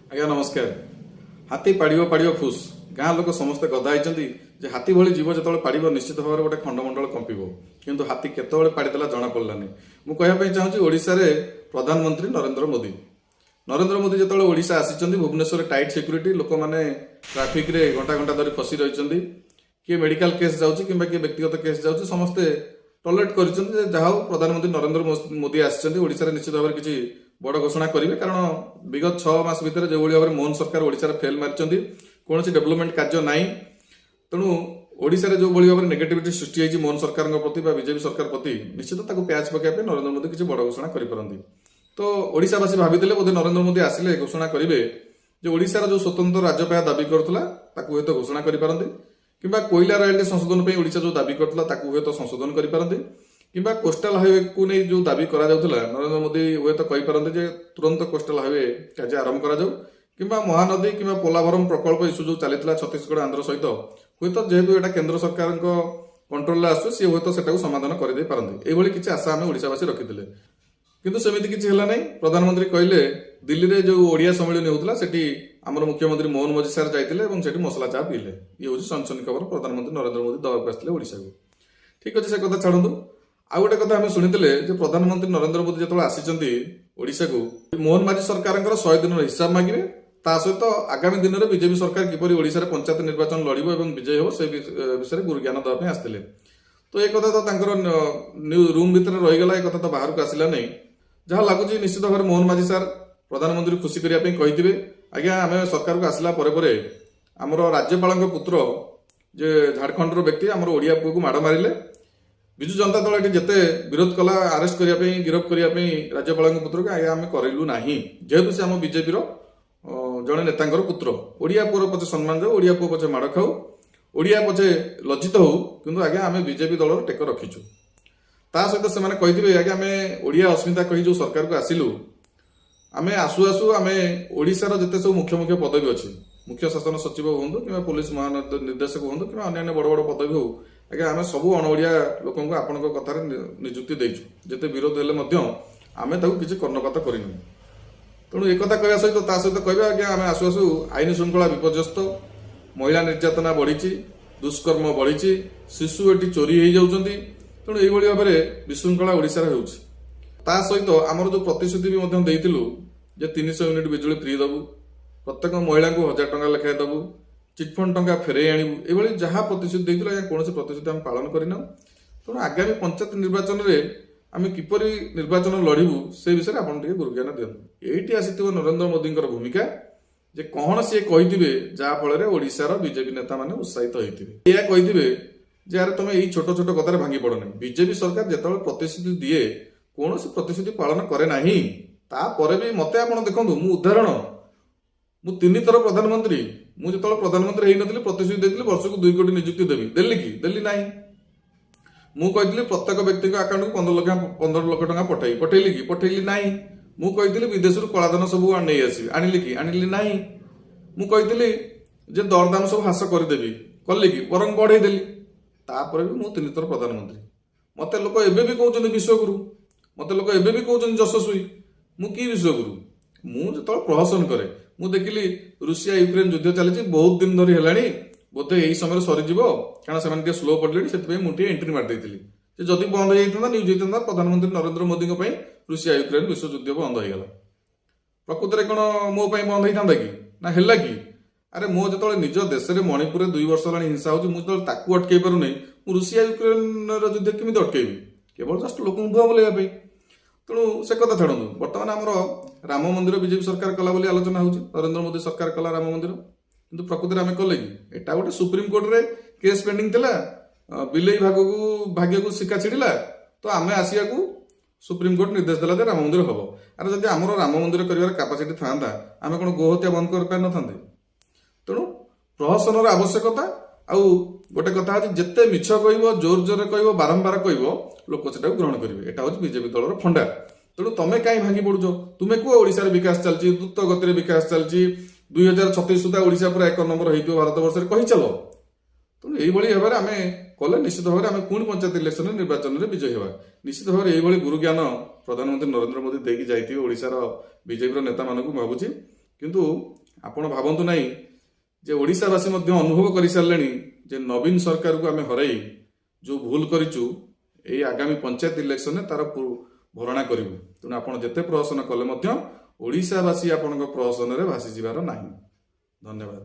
ଆଜ୍ଞା ନମସ୍କାର। ହାତୀ ପାଡ଼ିବ ପାଡ଼ିବ ଫୁସ୍। ଗାଁ ଲୋକ ସମସ୍ତେ ଗଦା ହେଇଛନ୍ତି ଯେ ହାତୀ ଭଳି ଜୀବ ଯେତେବେଳେ ପାଡ଼ିବ ନିଶ୍ଚିତ ଭାବରେ ଗୋଟେ ଖଣ୍ଡମଣ୍ଡଳ କମ୍ପିବ, କିନ୍ତୁ ହାତୀ କେତେବେଳେ ପାଡ଼ିଦେଲା ଜଣା ପଡ଼ିଲାନି। ମୁଁ କହିବା ପାଇଁ ଚାହୁଁଛି ଓଡ଼ିଶାରେ ପ୍ରଧାନମନ୍ତ୍ରୀ ନରେନ୍ଦ୍ର ମୋଦି ଯେତେବେଳେ ଓଡ଼ିଶା ଆସିଛନ୍ତି, ଭୁବନେଶ୍ୱରରେ ଟାଇଟ୍ ସିକ୍ୟୁରିଟି, ଲୋକମାନେ ଟ୍ରାଫିକରେ ଘଣ୍ଟା ଘଣ୍ଟା ଧରି ଫସି ରହିଛନ୍ତି। କିଏ ମେଡିକାଲ କେସ୍ ଯାଉଛି କିମ୍ବା କିଏ ବ୍ୟକ୍ତିଗତ କେସ୍ ଯାଉଛି, ସମସ୍ତେ ଟଲରେଟ୍ କରିଛନ୍ତି ଯେ ଯାହା ହଉ ପ୍ରଧାନମନ୍ତ୍ରୀ ନରେନ୍ଦ୍ର ମୋଦି ଆସିଛନ୍ତି, ଓଡ଼ିଶାରେ ନିଶ୍ଚିତ ଭାବରେ କିଛି ବଡ଼ ଘୋଷଣା କରିବେ। କାରଣ ବିଗତ 6 ମାସ ଭିତରେ ଯେଭଳି ଭାବରେ ମୋହନ ସରକାର ଓଡ଼ିଶାରେ ଫେଲ୍ ମାରିଛନ୍ତି, କୌଣସି ଡେଭଲପମେଣ୍ଟ କାର୍ଯ୍ୟ ନାହିଁ। ତେଣୁ ଓଡ଼ିଶାରେ ଯେଉଁଭଳି ଭାବରେ ନେଗେଟିଭିଟି ସୃଷ୍ଟି ହୋଇଛି ମୋହନ ସରକାରଙ୍କ ପ୍ରତି ବା ବିଜେପି ସରକାର ପ୍ରତି, ନିଶ୍ଚିତ ତାକୁ ପ୍ୟାଚ୍ ପକାଇବା ପାଇଁ ନରେନ୍ଦ୍ର ମୋଦି କିଛି ବଡ଼ ଘୋଷଣା କରିପାରନ୍ତି। ତ ଓଡ଼ିଶାବାସୀ ଭାବିଥିଲେ ବୋଧେ ନରେନ୍ଦ୍ର ମୋଦି ଆସିଲେ ଘୋଷଣା କରିବେ ଯେ ଓଡ଼ିଶାର ଯେଉଁ ସ୍ୱତନ୍ତ୍ର ରାଜ୍ୟପାହ୍ୟା ଦାବି କରୁଥିଲା ତାକୁ ହୁଏତ ଘୋଷଣା କରିପାରନ୍ତି, କିମ୍ବା କୋଇଲା ରୟାଲିଟି ସଂଶୋଧନ ପାଇଁ ଓଡ଼ିଶା ଯେଉଁ ଦାବି କରୁଥିଲା ତାକୁ ହୁଏତ ସଂଶୋଧନ କରିପାରନ୍ତି, କିମ୍ବା କୋଷ୍ଟାଲ ହାଇୱେକୁ ନେଇ ଯେଉଁ ଦାବି କରାଯାଉଥିଲା ନରେନ୍ଦ୍ର ମୋଦି ହୁଏତ କହିପାରନ୍ତି ଯେ ତୁରନ୍ତ କୋଷ୍ଟାଲ ହାଇୱେ କାର୍ଯ୍ୟ ଆରମ୍ଭ କରାଯାଉ, କିମ୍ବା ମହାନଦୀ କିମ୍ବା ପୋଲାଭରମ ପ୍ରକଳ୍ପ ଇସ୍ୟୁ ଯେଉଁ ଚାଲିଥିଲା ଛତିଶଗଡ଼ ଆନ୍ଧ୍ର ସହିତ, ହୁଏତ ଯେହେତୁ ଏଇଟା କେନ୍ଦ୍ର ସରକାରଙ୍କ କଣ୍ଟ୍ରୋଲରେ ଆସୁଛି, ସିଏ ହୁଏତ ସେଟାକୁ ସମାଧାନ କରିଦେଇ ପାରନ୍ତି। ଏଇଭଳି କିଛି ଆଶା ଆମେ ଓଡ଼ିଶାବାସୀ ରଖିଥିଲେ, କିନ୍ତୁ ସେମିତି କିଛି ହେଲା ନାହିଁ। ପ୍ରଧାନମନ୍ତ୍ରୀ କହିଲେ ଦିଲ୍ଲୀରେ ଯେଉଁ ଓଡ଼ିଆ ସମ୍ମିଳନୀ ହେଉଥିଲା ସେଠି ଆମର ମୁଖ୍ୟମନ୍ତ୍ରୀ ମୋହନ ମଜି ସାର୍ ଯାଇଥିଲେ ଏବଂ ସେଠି ମସଲା ଚା ପିଇଲେ। ଇଏ ହେଉଛି ସନସନି ଖବର ପ୍ରଧାନମନ୍ତ୍ରୀ ନରେନ୍ଦ୍ର ମୋଦି ଦେବାକୁ ଆସିଥିଲେ ଓଡ଼ିଶାକୁ। ଠିକ୍ ଅଛି, ସେ କଥା ଛାଡ଼ନ୍ତୁ। ଆଉ ଗୋଟେ କଥା ଆମେ ଶୁଣିଥିଲେ ଯେ ପ୍ରଧାନମନ୍ତ୍ରୀ ନରେନ୍ଦ୍ର ମୋଦି ଯେତେବେଳେ ଆସିଛନ୍ତି ଓଡ଼ିଶାକୁ, ମୋହନ ମାଝୀ ସରକାରଙ୍କର 100 ଦିନର ହିସାବ ମାଗିବେ। ତା ସହିତ ଆଗାମୀ ଦିନରେ ବିଜେପି ସରକାର କିପରି ଓଡ଼ିଶାରେ ପଞ୍ଚାୟତ ନିର୍ବାଚନ ଲଢ଼ିବ ଏବଂ ବିଜୟ ହେବ ସେ ବିଷୟରେ ଗୁରୁ ଜ୍ଞାନ ଦେବା ପାଇଁ ଆସିଥିଲେ। ତ ଏ କଥା ତ ତାଙ୍କର ରୁମ୍ ଭିତରେ ରହିଗଲା, ଏ କଥା ତ ବାହାରକୁ ଆସିଲା ନାହିଁ। ଯାହା ଲାଗୁଛି ନିଶ୍ଚିତ ଭାବରେ ମୋହନ ମାଝୀ ସାର୍ ପ୍ରଧାନମନ୍ତ୍ରୀ ଖୁସି କରିବା ପାଇଁ କହିଥିବେ, ଆଜ୍ଞା ଆମେ ସରକାରକୁ ଆସିଲା ପରେ ପରେ ଆମର ରାଜ୍ୟପାଳଙ୍କ ପୁତ୍ର ଯେ ଝାଡ଼ଖଣ୍ଡର ବ୍ୟକ୍ତି ଆମର ଓଡ଼ିଆ ପୁଅକୁ ମାଡ଼ ମାରିଲେ, ବିଜୁ ଜନତା ଦଳ ଏଠି ଯେତେ ବିରୋଧ କଲା ଆରେଷ୍ଟ କରିବା ପାଇଁ, ଗିରଫ କରିବା ପାଇଁ ରାଜ୍ୟପାଳଙ୍କ ପୁତ୍ରକୁ, ଆଜ୍ଞା ଆମେ କରିଲୁ ନାହିଁ, ଯେହେତୁ ସେ ଆମ ବିଜେପିର ଜଣେ ନେତାଙ୍କର ପୁତ୍ର। ଓଡ଼ିଆ ପୁଅର ପଛେ ସମ୍ମାନ ଯାଉ, ଓଡ଼ିଆ ପୁଅ ପଛେ ମାଡ଼ ଖାଉ, ଓଡ଼ିଆ ପଛେ ଲଜ୍ଜିତ ହଉ, କିନ୍ତୁ ଆଜ୍ଞା ଆମେ ବିଜେପି ଦଳର ଟେକ ରଖିଛୁ। ତା ସହିତ ସେମାନେ କହିଥିବେ ଆଜ୍ଞା ଆମେ ଓଡ଼ିଆ ଅସ୍ମିତା କହି ଯେଉଁ ସରକାରକୁ ଆସିଲୁ, ଆମେ ଆସୁ ଆସୁ ଆମେ ଓଡ଼ିଶାର ଯେତେ ସବୁ ମୁଖ୍ୟ ପଦବୀ ଅଛି, ମୁଖ୍ୟ ଶାସନ ସଚିବ ହୁଅନ୍ତୁ କିମ୍ବା ପୋଲିସ ମହାନିର୍ଦ୍ଦେଶକ ହୁଅନ୍ତୁ କିମ୍ବା ଅନ୍ୟାନ୍ୟ ବଡ଼ ବଡ଼ ପଦବୀ ହଉ, ଆଜ୍ଞା ଆମେ ସବୁ ଅଣ ଓଡ଼ିଆ ଲୋକଙ୍କୁ ଆପଣଙ୍କ କଥାରେ ନିଯୁକ୍ତି ଦେଇଛୁ। ଯେତେ ବିରୋଧ ହେଲେ ମଧ୍ୟ ଆମେ ତାକୁ କିଛି କର୍ଣ୍ଣପାତ କରିନୁ। ତେଣୁ ଏକଥା କହିବା ସହିତ ତା ସହିତ କହିବା ଆଜ୍ଞା ଆମେ ଆସୁ ଆସୁ ଆଇନ ଶୃଙ୍ଖଳା ବିପର୍ଯ୍ୟସ୍ତ, ମହିଳା ନିର୍ଯାତନା ବଢ଼ିଛି, ଦୁଷ୍କର୍ମ ବଢ଼ିଛି, ଶିଶୁ ଏଠି ଚୋରି ହେଇଯାଉଛନ୍ତି। ତେଣୁ ଏଇଭଳି ଭାବରେ ବିଶୃଙ୍ଖଳା ଓଡ଼ିଶାରେ ହେଉଛି। ତା ସହିତ ଆମର ଯେଉଁ ପ୍ରତିଶ୍ରୁତି ବି ମଧ୍ୟ ଦେଇଥିଲୁ ଯେ 300 ୟୁନିଟ୍ ବିଜୁଳି ଫ୍ରି ଦେବୁ, ପ୍ରତ୍ୟେକ ମହିଳାଙ୍କୁ 1000 ଟଙ୍କା ଲେଖାଏଁ ଦେବୁ, ଚିଟଫଣ୍ଡ ଟଙ୍କା ଫେରେଇ ଆଣିବୁ, ଏଭଳି ଯାହା ପ୍ରତିଶ୍ରୁତି ଦେଇଥିଲୁ ଆଜ୍ଞା କୌଣସି ପ୍ରତିଶ୍ରୁତି ଆମେ ପାଳନ କରିନାହୁଁ। ତେଣୁ ଆଗାମୀ ପଞ୍ଚାୟତ ନିର୍ବାଚନରେ ଆମେ କିପରି ନିର୍ବାଚନ ଲଢ଼ିବୁ ସେ ବିଷୟରେ ଆପଣ ଟିକେ ଗୁରୁଜ୍ଞାନ ଦିଅନ୍ତୁ। ଏଇଠି ଆସିଥିବ ନରେନ୍ଦ୍ର ମୋଦିଙ୍କର ଭୂମିକା ଯେ କଣ ସିଏ କହିଥିବେ ଯାହାଫଳରେ ଓଡ଼ିଶାର ବିଜେପି ନେତାମାନେ ଉତ୍ସାହିତ ହୋଇଥିବେ। ଏହା କହିଥିବେ ଯେ ଆରେ ତମେ ଏଇ ଛୋଟ ଛୋଟ କଥାରେ ଭାଙ୍ଗି ପଡ଼ ନାହିଁ। ବିଜେପି ସରକାର ଯେତେବେଳେ ପ୍ରତିଶ୍ରୁତି ଦିଏ କୌଣସି ପ୍ରତିଶ୍ରୁତି ପାଳନ କରେ ନାହିଁ। ତାପରେ ବି ମତେ ଆପଣ ଦେଖନ୍ତୁ, ମୁଁ ଉଦାହରଣ, ମୁଁ 3 ଥର ପ୍ରଧାନମନ୍ତ୍ରୀ, ମୁଁ ଯେତେବେଳେ ପ୍ରଧାନମନ୍ତ୍ରୀ ହେଇନଥିଲି ପ୍ରତିଶ୍ରୁତି ଦେଇଥିଲି ବର୍ଷକୁ 2 କୋଟି ନିଯୁକ୍ତି ଦେବି, ଦେଲି କି? ଦେଲି ନାହିଁ। ମୁଁ କହିଥିଲି ପ୍ରତ୍ୟେକ ବ୍ୟକ୍ତିଙ୍କ ଆକାଉଣ୍ଟକୁ 15 ଲକ୍ଷ ଟଙ୍କା ପଠେଇଲି କି? ପଠେଇଲି ନାହିଁ। ମୁଁ କହିଥିଲି ବିଦେଶରୁ କଳାଧନ ସବୁ ନେଇ ଆସିବି, ଆଣିଲି କି? ଆଣିଲି ନାହିଁ। ମୁଁ କହିଥିଲି ଯେ ଦରଦାମ ସବୁ ହ୍ରାସ କରିଦେବି, କଲି କି? ବରଂ ବଢ଼େଇ ଦେଲି। ତାପରେ ବି ମୁଁ 3 ଥର ପ୍ରଧାନମନ୍ତ୍ରୀ। ମତେ ଲୋକ ଏବେ ବି କହୁଛନ୍ତି ବିଶ୍ୱଗୁରୁ, ମତେ ଲୋକ ଏବେ ବି କହୁଛନ୍ତି ଯଶସ୍ୱୀ। ମୁଁ କି ବିଶ୍ୱଗୁରୁ? ମୁଁ ଯେତେବେଳେ ପ୍ରହସନ କରେ, ମୁଁ ଦେଖିଲି ରୁଷିଆ ୟୁକ୍ରେନ ଯୁଦ୍ଧ ଚାଲିଛି ବହୁତ ଦିନ ଧରି ହେଲାଣି, ବୋଧେ ଏହି ସମୟରେ ସରିଯିବ, କାରଣ ସେମାନେ ଟିକେ ସ୍ଲୋ ପଡ଼ିଲେଣି, ସେଥିପାଇଁ ମୁଁ ଟିକେ ଏଣ୍ଟ୍ରି ମାରିଦେଇଥିଲି। ଯେ ଯଦି ବନ୍ଦ ହେଇଯାଇଥାନ୍ତା, ନ୍ୟୁଜ୍ ହେଇଥାନ୍ତା ପ୍ରଧାନମନ୍ତ୍ରୀ ନରେନ୍ଦ୍ର ମୋଦିଙ୍କ ପାଇଁ ରୁଷିଆ ୟୁକ୍ରେନ ବିଶ୍ୱଯୁଦ୍ଧ ବନ୍ଦ ହେଇଗଲା। ପ୍ରକୃତରେ କ'ଣ ମୋ ପାଇଁ ବନ୍ଦ ହେଇଥାନ୍ତା କି? ନା ହେଲା କି? ଆରେ ମୁଁ ଯେତେବେଳେ ନିଜ ଦେଶରେ ମଣିପୁରରେ 2 ବର୍ଷ ହେଲାଣି ହିଂସା ହେଉଛି, ମୁଁ ଯେତେବେଳେ ତାକୁ ଅଟକେଇ ପାରୁନି, ମୁଁ ରୁଷିଆ ୟୁକ୍ରେନର ଯୁଦ୍ଧ କେମିତି ଅଟକେଇବି? କେବଳ ଜଷ୍ଟ ଲୋକଙ୍କୁ ଭୁଆ ବୁଲେଇବା ପାଇଁ। ତେଣୁ ସେ କଥା ଛାଡ଼ନ୍ତୁ। ବର୍ତ୍ତମାନ ଆମର ରାମ ମନ୍ଦିର ବିଜେପି ସରକାର କଲା ବୋଲି ଆଲୋଚନା ହେଉଛି, ନରେନ୍ଦ୍ର ମୋଦି ସରକାର କଲା ରାମ ମନ୍ଦିର, କିନ୍ତୁ ପ୍ରକୃତରେ ଆମେ କଲେ କି? ଏଟା ଗୋଟେ ସୁପ୍ରିମକୋର୍ଟରେ କେସ୍ ପେଣ୍ଡିଂ ଥିଲା, ବିଲେଇ ଭାଗ୍ୟକୁ ଶିକା ଛିଡ଼ିଲା, ତ ଆମେ ଆସିବାକୁ ସୁପ୍ରିମକୋର୍ଟ ନିର୍ଦ୍ଦେଶ ଦେଲା ଯେ ରାମ ମନ୍ଦିର ହବ। ଆରେ ଯଦି ଆମର ରାମ ମନ୍ଦିର କରିବାର କାପାସିଟି ଥାନ୍ତା, ଆମେ କ'ଣ ଗୋହତ୍ୟା ବନ୍ଦ କରିପାରିନଥାନ୍ତେ? ତେଣୁ ପ୍ରହସନର ଆବଶ୍ୟକତା। ଆଉ ଗୋଟେ କଥା ଅଛି, ଯେତେ ମିଛ କହିବ, ଜୋର ଜୋରରେ କହିବ, ବାରମ୍ବାର କହିବ, ଲୋକ ସେଟାକୁ ଗ୍ରହଣ କରିବେ। ଏଟା ହଉଛି ବିଜେପି ଦଳର ଫଣ୍ଡା। ତେଣୁ ତମେ କାହିଁ ଭାଙ୍ଗି ପଡୁଛ? ତୁମେ କୁହ ଓଡ଼ିଶାରେ ବିକାଶ ଚାଲିଛି, ଦ୍ରୁତ ଗତିରେ ବିକାଶ ଚାଲିଛି, 2036 ସୁଦ୍ଧା ଓଡ଼ିଶା ପୁରା 1 ନମ୍ବର ହେଇଥିବ ଭାରତ ବର୍ଷରେ, କହିଚାଲ। ତେଣୁ ଏଇଭଳି ଭାବରେ ଆମେ କଲେ ନିଶ୍ଚିତ ଭାବରେ ଆମେ ପୁଣି ପଞ୍ଚାୟତ ଇଲେକ୍ସନରେ ନିର୍ବାଚନରେ ବିଜୟୀ ହେବା। ନିଶ୍ଚିତ ଭାବରେ ଏଇଭଳି ଗୁରୁଜ୍ଞାନ ପ୍ରଧାନମନ୍ତ୍ରୀ ନରେନ୍ଦ୍ର ମୋଦି ଦେଇକି ଯାଇଥିବେ ଓଡ଼ିଶାର ବିଜେପିର ନେତାମାନଙ୍କୁ ମୁଁ ଭାବୁଛି। କିନ୍ତୁ ଆପଣ ଭାବନ୍ତୁ ନାହିଁ ଯେ ଓଡ଼ିଶାବାସୀ ମଧ୍ୟ ଅନୁଭବ କରିସାରିଲେଣି ଯେ ନବୀନ ସରକାରକୁ ଆମେ ହରାଇ ଯେଉଁ ଭୁଲ କରିଛୁ ଏଇ ଆଗାମୀ ପଞ୍ଚାୟତ ଇଲେକ୍ସନରେ ତାର ଭରଣା କରିବୁ। ତେଣୁ ଆପଣ ଯେତେ ପ୍ରହସନ କଲେ ମଧ୍ୟ ଓଡ଼ିଶାବାସୀ ଆପଣଙ୍କ ପ୍ରହସନରେ ଭାସିଯିବାର ନାହିଁ। ଧନ୍ୟବାଦ।